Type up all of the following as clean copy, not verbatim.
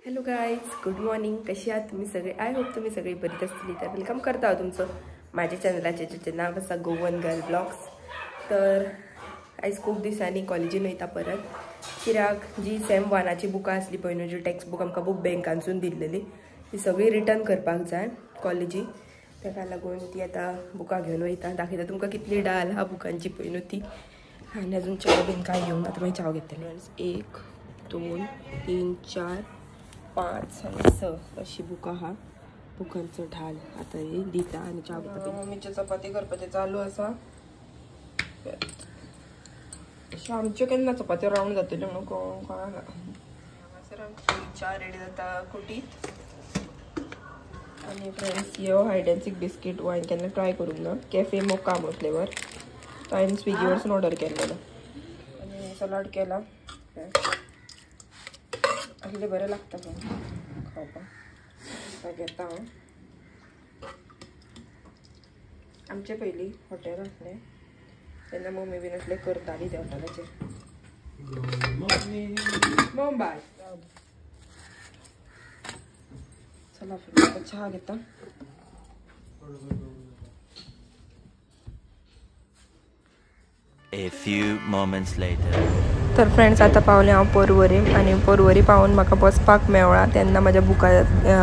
Hello guys, good morning. कशी आहात तुम्ही सगळे? आय होप तुम्ही सगळे बरीच असतील. तर वेलकम करता तुमचं माझ्या चॅनलाचे ज्याचे नाव असा गोवन गर्ल ब्लॉग्स. तर आयज खूप दिसांनी कॉलेजीन वयता परत. कित्याक जी सेम वानाची बुकां आसली पळय न्हू, जी टेक्स्ट बुक आमकां बूक बँकांसून दिल्लेली ती सगळी रिटर्न करपाक जाय कॉलेजी. ताका लागून ती आतां बुकां घेवन वयता. दाखयता तुमकां कितली डाल हा बुकांची पळय न्हू ती. आनी अजून चाव बीन कांय घेवंक ना, तुमी चाव घेतले. 1 2 3 4 5 आणि 6 अशी बुकां आहा. बुकांचो ढाल आता हे दिता आणि च्या घेता. मम्मीचे चपाती करपाचे चालू आसा. आमच्यो केन्ना चपात्यो रावंड जातल्यो म्हणून कळना. सर च्या रेडी जाता कुटीत. आणि friends, yo hide and sick biscuit हांवें केन्ना ट्राय करूंक ना. कॅफे मोका म्हणून फ्लेवर तो हांवें स्विगीवरसून ऑर्डर केल्लो. आणि सलाड केला. आसले बरें लागता खावपाक. घेता हांव. आमचे पयलीं हॉटेल आसलें तेन्ना मम्मी बीन असले करताली त्या हॉटेलाचेर. मुंबय चला फ्रेंड्स, चहा घेता. A few moments later. तर फ्रेंड्स, आता पावले हांव पर्वरी. आनी पर्वरी पावून म्हाका बसपाक मेवळा. तेन्ना म्हाज्या बुकां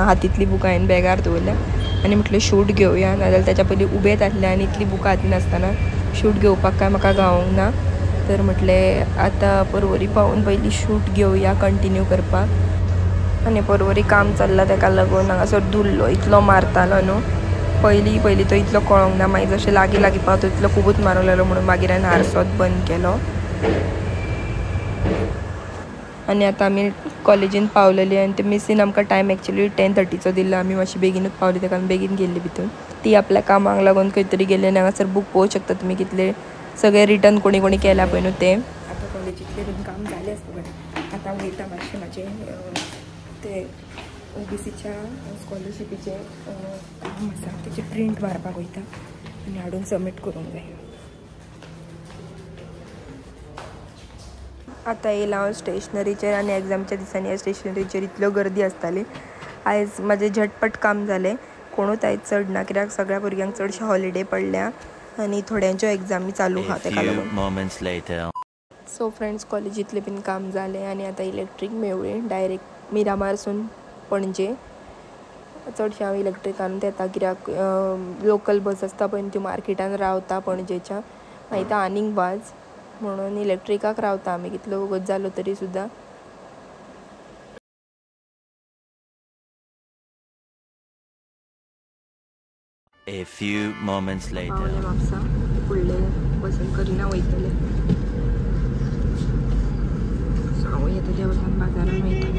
हातींतली बुकां हांवें बॅगार दवरल्या आनी म्हटलें शूट घेवया. नाजाल्यार तेच्या पयलीं उबेच आसलें आनी इतली बुकां हातीन आसतना शूट घेवपाक काय म्हाका गावोंक ना. तर म्हटलें आतां पर्वरी पावून पयलीं शूट घेवया कंटिन्यू करपाक. आनी पर्वरी काम चल्लां ताका लागून हांगासर धुल्लो इतलो मारतालो न्हू. पयलीं तो इतलो कळोंक ना. मागीर जशें लागीं लागीं पावता तितलो खुबूच मारूंक लागलो म्हणून मागीर हांवें हारसोच बंद केलो. आनी आतां आमी कॉलेजीन पावलेली आनी ते मिसीन आमकां टायम एक्चुली 10:30चो दिल्लो. आमी मातशी बेगीनूच पावली ताका आमी बेगीन गेल्ली भितून. ती आपल्या कामाक लागून खंय तरी गेल्ली आनी हांगासर बूक पळोवंक शकता तुमी कितले सगळे रिटर्न कोणी कोणी केल्या पळय न्हू ते. आतां कॉलेजींतले बीन काम जालें आसता बट आतां हांव वयता मातशें म्हाजें ते OBCच्या स्कॉलरशिपीचे काम आसा तेचे प्रिंट मारपाक वयता आनी हाडून सबमीट करूंक जाय. आतां येयला हांव स्टेशनरीचेर. आनी एग्जामच्या दिसांनी ह्या स्टेशनरीचेर इतल्यो गर्दी आसताली. आयज म्हाजें झटपट काम जालें. कोणूच आयज चड ना, कित्याक सगळ्या भुरग्यांक चडशे हॉलिडे पडल्या आनी थोड्यांच्यो एग्जामी चालू आहा ताका लागून. सो फ्रेंड्स, कॉलेजींतलें बीन काम जालें आनी आतां इलेक्ट्रीक मेवळी डायरेक्ट मिरामारसून पणजे. चडशें हांव इलेक्ट्रिकानूच येता कित्याक लोकल बस आसता पळय त्यो मार्केटान रावता पणजेच्या. मागीर तो आनीक वाज म्हणून इलेक्ट्रिकाक रावता आमी कितलो वगत जालो तरी सुद्दां. A few moments later. Mapusa फुडले बसीन करिना वयतले. सो हांव येता त्या बसान बाजारान वयता.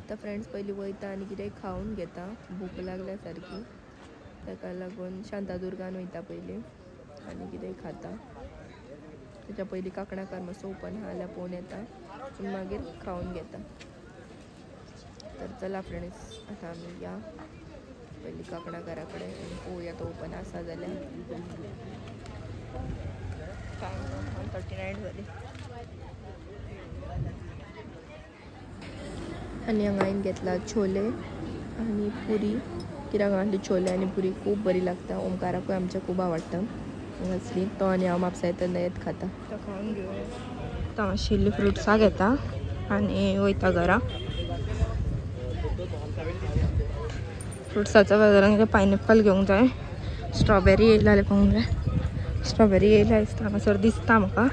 आतां फ्रेंड्स पयलीं वयता आनी कितेंय खावन घेता. भूक लागल्या सारकी ताका लागून शांतादुर्गान वयता पयलीं आनी कितेंय खाता. तेच्या पयलीं कांकणाकार मातसो ओपन आहा जाल्यार पळोवन येता. मागीर खावन घेता. तर चला फ्रेंड्स, आतां आमी या पयलीं कांकणाकारा कडेन आनी पळोवया तो ओपन आसा जाल्यार. टायम 1:39 जाली. आनी हांगा हांवें घेतला छोले आनी पुरी. कित्याक हांगासली छोले आनी पुरी खूब बरी लागता. ओमकाराकूय आमच्या खूब आवडटा हांगासली. तो आनी हांव म्हापसा येतना येत खाता. तो खावन घेवया. आतां हांव शिल्ली फ्रुट्सां घेता आनी वयता घरा. फ्रुट्साच्या बाजारान पायनएप्पल घेवंक जाय. स्ट्रॉबेरी येयला जाल्यार पळोवंक जाय. स्ट्रॉबेरी येयला दिसता हांगासर दिसता म्हाका.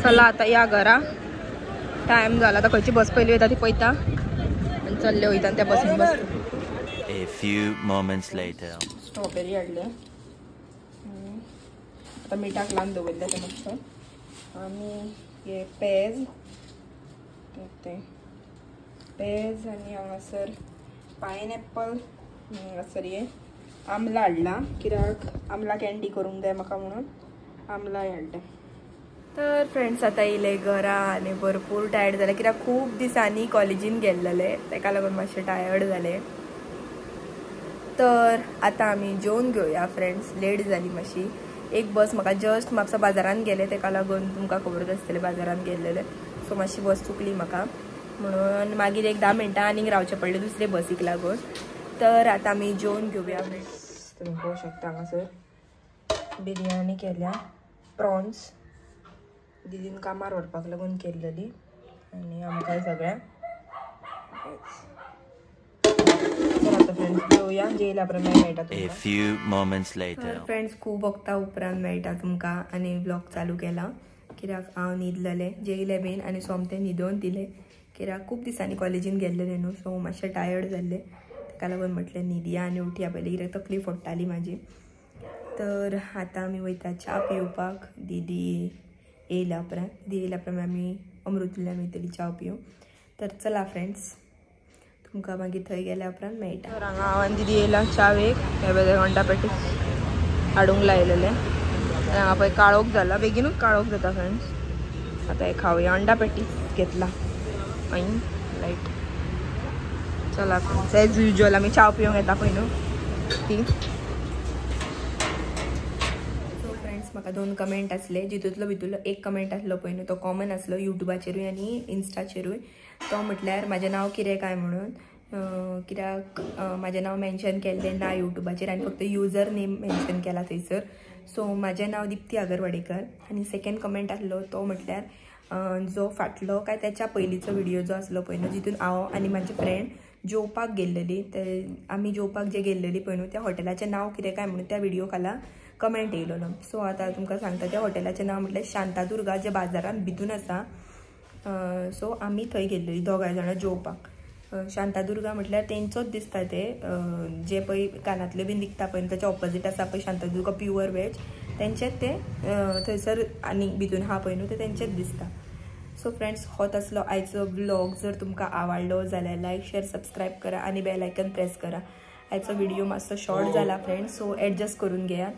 चला आता या घरा. टायम जाला. आतां खंयची बस पयली वयता ती पळयता आनी चल्ले वयता त्या बसीन बसता. A few moments later. Strawberry हाडले. आतां मिठाक लावन दवरले ते मातसो. आनी हे पेज आनी हांगासर पायनएप्पल. हांगासर हे आमला हाडला कित्याक आमला कँडी करूंक जाय म्हाका म्हणून आमलाय हाडले. तर फ्रेंड्स आता येयले घरा आनी भरपूर टायर्ड जाले कित्याक खूब दिसांनी कॉलेजीन गेल्लेले ताका लागून मातशें टायर्ड जाले. तर आता आमी जेवून घेवया फ्रेंड्स, लेट जाली मातशी. एक बस म्हाका जस्ट म्हापसा बाजारान गेले ताका लागून तुमकां खबरूच आसतलें बाजारान गेल्लेले, सो मातशी बस चुकली म्हाका म्हणून मागीर एक 10 मिनटां आनीक रावचें पडलें दुसरे बसीक लागून. तर आता आमी जेवून घेवया फ्रेंड्स. तुमी पळोवंक शकता हांगासर बिरयानी केल्या, प्रॉन्स दीदीन कामार व्हरपाक लागून केल्लेली आनी आमकां सगळ्यांक. आता फ्रेंड्स जेवया, जेयल्या प्रमाणे मेळटा तुमकां. A few moments later. तर फ्रेंड्स खूब वक्ता उपरांत मेळटा तुमकां आनी ब्लॉग चालू केला कित्याक हांव न्हिदलेलें, जेयलें बीन आनी सोमतें न्हिदोवन दिलें कित्याक खूब दिसांनी कॉलेजीन गेल्लेलें न्हू, सो मातशें टायर्ड जाल्लें ताका लागून म्हटलें न्हिदया आनी उठया पयलीं कित्याक तकली फोडटाली म्हाजी. तर आतां आमी वयता च्या पिवपाक. दीदी येयल्या उपरांत, दीदी येयल्या उपरांत आमी अमृतुल्यान वयतली च्या पिवूं. तर चला फ्रेंड्स तुमकां मागीर थंय गेल्या उपरांत मेळटा. तर हांगा हांव आनी दीदी येयला च्यावेक. हे पळय घंटा पेटी हाडूंक लायलेले. हांगा पळय काळोख जाला, बेगीनूच काळोख जाता फ्रेंड्स. आता हे खावया. अंडा पेटी घेतला ऐन लायट. चला फ्रेंड्स एज युजल आमी च्या पिवंक येता पळय न्हू ती. सो फ्रेंड्स म्हाका 2 कमेंट आसले, जितूंतलो भितूरलो एक कमेंट आसलो पळय न्हू तो कॉमन आसलो युट्यूबाचेरूय आनी इन्स्टाचेरूय. तो म्हटल्यार म्हाजें नांव कितें काय म्हणून, कित्याक म्हाजें नांव मेन्शन केल्लें ना युट्यूबाचेर आनी फक्त युजर नेम मेन्शन केला थंयसर. सो म्हाजें नांव दिप्ती आगरवाडेकर. आनी सेकंड कमेंट आसलो तो म्हटल्यार जो फाटलो काय त्याच्या पयलींचो व्हिडिओ जो आसलो पळय न्हू जितून हांव आनी म्हाजी फ्रेंड जेवपाक गेल्लेली, ते आमी जेवपाक जे गेल्लेली पळय न्हू त्या हॉटेलाचें नांव कितें काय म्हणून त्या व्हिडिओ खाला कमेंट येयलो. सो आतां तुमकां सांगता त्या हॉटेलाचें नांव म्हटल्यार शांतादुर्गा, जे बाजारान भितून आसा. सो आमी थंय गेल्लीं दोगांय जाणां जेवपाक. शांतादुर्गा म्हटल्यार तेंचोच दिसता ते जे पळय कानांतल्यो बीन विकता पळय ताच्या ऑपोजीट आसा पळय शांतादुर्गा प्युअर वेज, तेंचेच ते थंयसर आनी भितून आहा पळय न्हू ते तेंचेच दिसता. सो फ्रेंड्स हो तसलो आयचो ब्लॉग जर तुमकां आवडलो जाल्यार लायक शेअर सबस्क्राईब करा आनी बेल आयकन प्रेस करा. आयचो व्हिडिओ मातसो शॉर्ट जाला फ्रेंड्स, सो एडजस्ट करून घेयात.